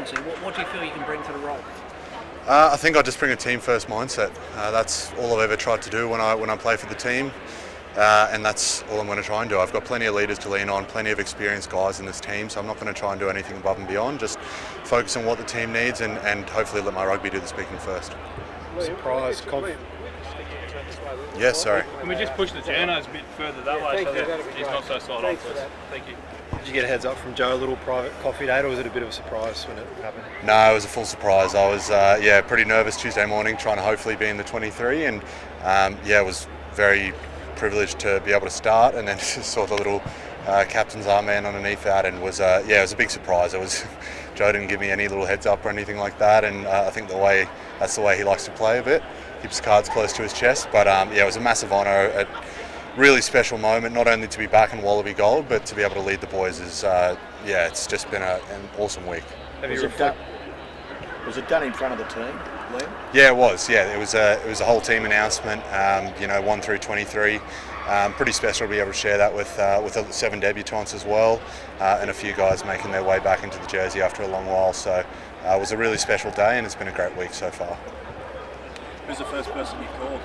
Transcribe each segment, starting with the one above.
captaincy. What do you feel you can bring to the role? I think I just bring a team-first mindset. That's all I've ever tried to do when I play for the team, and that's all I'm going to try and do. I've got plenty of leaders to lean on, plenty of experienced guys in this team, so I'm not going to try and do anything above and beyond. Just focus on what the team needs and hopefully let my rugby do the speaking first. Surprise, Yes, sorry. Can we just push the journos a bit further that way so that he's not so side on, please? Thank you. Did you get a heads up from Joe, a little private coffee date, or was it a bit of a surprise when it happened? No, it was a full surprise. I was pretty nervous Tuesday morning, trying to hopefully be in the 23, and it was very privileged to be able to start, and then just saw the little captain's armband underneath that, and it was a big surprise. Joe didn't give me any little heads up or anything like that, and I think that's the way he likes to play a bit. Keeps cards close to his chest, but it was a massive honour, a really special moment, not only to be back in Wallaby Gold, but to be able to lead the boys is, it's just been an awesome week. Was it done in front of the team, Liam? Yeah, it was. Yeah, it was a whole team announcement. 1 through 23. Pretty special to be able to share that with 7 debutants as well, and a few guys making their way back into the jersey after a long while. So it was a really special day, and it's been a great week so far. Who's the first person you called?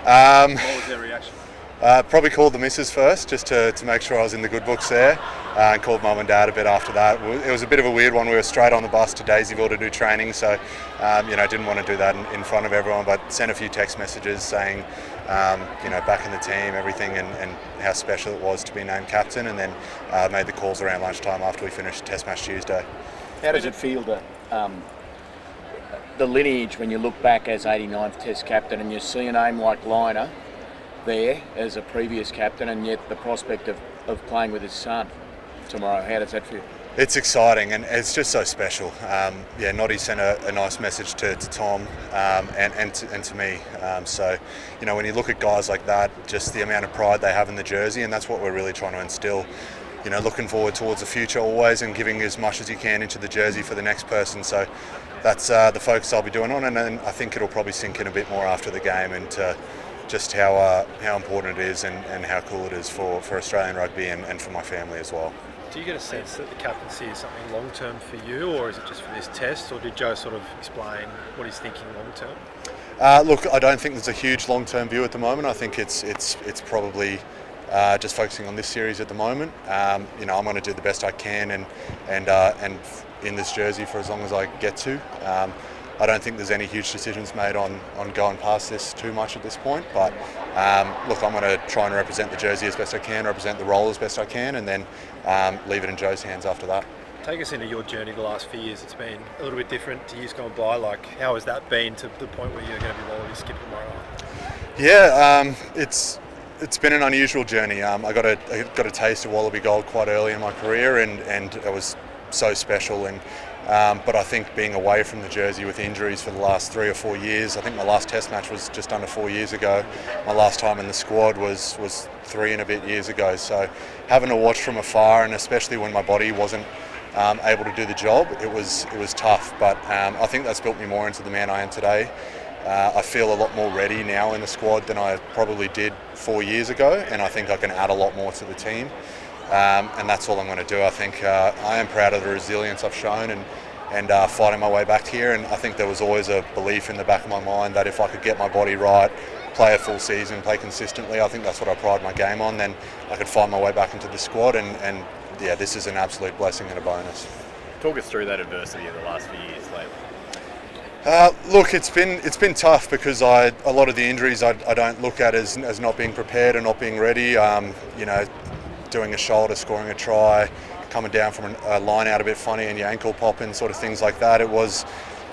What was their reaction? Probably called the missus first, just to make sure I was in the good books there, and called mum and dad a bit after that. It was a bit of a weird one. We were straight on the bus to Daisyville to do training, so didn't want to do that in front of everyone, but sent a few text messages saying, back in the team, everything, and how special it was to be named captain, and then made the calls around lunchtime after we finished Test Match Tuesday. How does it feel to the lineage when you look back as 89th Test captain and you see a name like Liner there as a previous captain, and yet the prospect of playing with his son tomorrow? How does that feel? It's exciting, and it's just so special. Noddy sent a nice message to Tom and to me. When you look at guys like that, just the amount of pride they have in the jersey, and that's what we're really trying to instill. Looking forward towards the future always, and giving as much as you can into the jersey for the next person. So that's the focus I'll be doing on, and then I think it'll probably sink in a bit more after the game, and just how important it is and how cool it is for Australian rugby and for my family as well. Do you get a sense that the captaincy is something long-term for you, or is it just for this test, or did Joe sort of explain what he's thinking long-term? Look, I don't think there's a huge long-term view at the moment. I think it's probably just focusing on this series at the moment. I'm going to do the best I can and in this jersey for as long as I get to. I don't think there's any huge decisions made on going past this too much at this point, but look, I'm going to try and represent the jersey as best I can, represent the role as best I can, and then leave it in Joe's hands after that. Take us into your journey the last few years. It's been a little bit different to years gone by. Like, how has that been to the point where you're going to be Wallaby skipper tomorrow? Yeah, it's been an unusual journey. I got a taste of Wallaby Gold quite early in my career, and it was so special. But I think being away from the jersey with injuries for the last 3 or 4 years, I think my last Test match was just under 4 years ago. My last time in the squad was 3 and a bit years ago. So having to watch from afar, and especially when my body wasn't able to do the job, it was tough. But I think that's built me more into the man I am today. I feel a lot more ready now in the squad than I probably did 4 years ago, and I think I can add a lot more to the team. And that's all I'm going to do. I think I am proud of the resilience I've shown and fighting my way back here. And I think there was always a belief in the back of my mind that if I could get my body right, play a full season, play consistently, I think that's what I pride my game on, then I could find my way back into the squad. And this is an absolute blessing and a bonus. Talk us through that adversity of the last few years lately. Look, it's been tough because a lot of the injuries I don't look at as not being prepared and not being ready. Doing a shoulder, scoring a try, coming down from a line out a bit funny and your ankle popping, sort of things like that. It was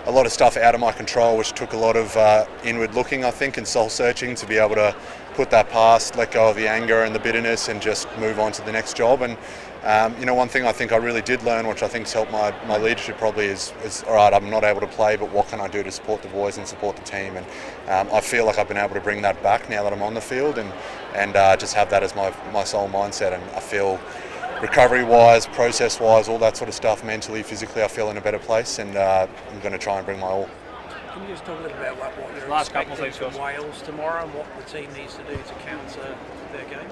a lot of stuff out of my control, which took a lot of inward looking, I think, and soul searching to be able to put that past, let go of the anger and the bitterness, and just move on to the next job. And one thing I think I really did learn, which I think's helped my leadership probably, is all right, I'm not able to play, but what can I do to support the boys and support the team? And I feel like I've been able to bring that back now that I'm on the field, and just have that as my sole mindset. And I feel recovery-wise, process-wise, all that sort of stuff, mentally, physically, I feel in a better place, and I'm going to try and bring my all. Can you just talk a little bit about what you're expecting from Wales tomorrow and what the team needs to do to counter their game?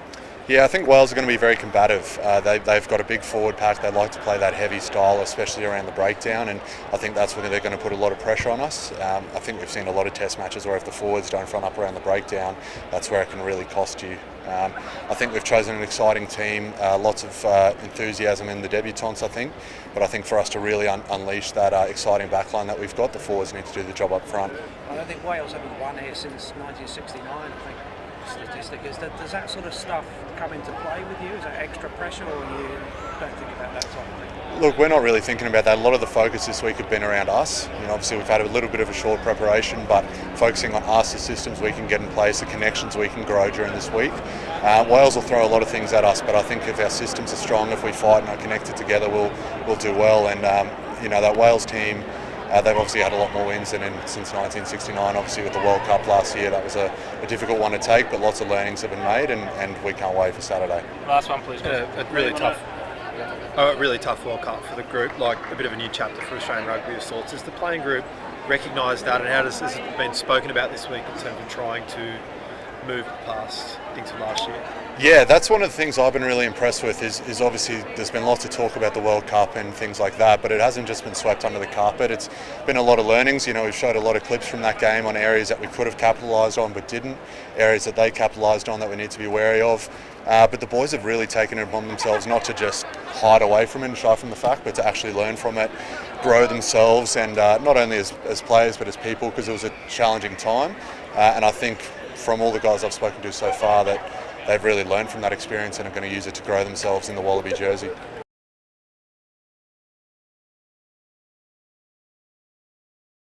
Yeah, I think Wales are going to be very combative. They've got a big forward pack. They like to play that heavy style, especially around the breakdown, and I think that's where they're going to put a lot of pressure on us. I think we've seen a lot of test matches where if the forwards don't front up around the breakdown, that's where it can really cost you. I think we've chosen an exciting team, lots of enthusiasm in the debutants, I think, but I think for us to really unleash that exciting backline that we've got, the forwards need to do the job up front. I don't think Wales haven't won here since 1969, I think. Statistic is that, does that sort of stuff come into play with you? Is that extra pressure, or you don't think about that type of thing? Look, we're not really thinking about that. A lot of the focus this week have been around us. Obviously we've had a little bit of a short preparation, but focusing on us, the systems we can get in place, the connections we can grow during this week. Wales will throw a lot of things at us, but I think if our systems are strong, if we fight and are connected together, we'll do well. And that Wales team, they've obviously had a lot more wins since 1969. Obviously with the World Cup last year, that was a difficult one to take, but lots of learnings have been made, and we can't wait for Saturday. Last one, please. A really tough World Cup for the group, like a bit of a new chapter for Australian rugby of sorts. Does the playing group recognise that, and how has it been spoken about this week in terms of trying to move past things from last year? Yeah, that's one of the things I've been really impressed with is obviously there's been lots of talk about the World Cup and things like that, but it hasn't just been swept under the carpet. It's been a lot of learnings. We've showed a lot of clips from that game on areas that we could have capitalised on but didn't, areas that they capitalised on that we need to be wary of. But the boys have really taken it upon themselves not to just hide away from it and shy from the fact, but to actually learn from it, grow themselves, and not only as players but as people, because it was a challenging time. And I think from all the guys I've spoken to so far that they've really learned from that experience and are going to use it to grow themselves in the Wallaby jersey.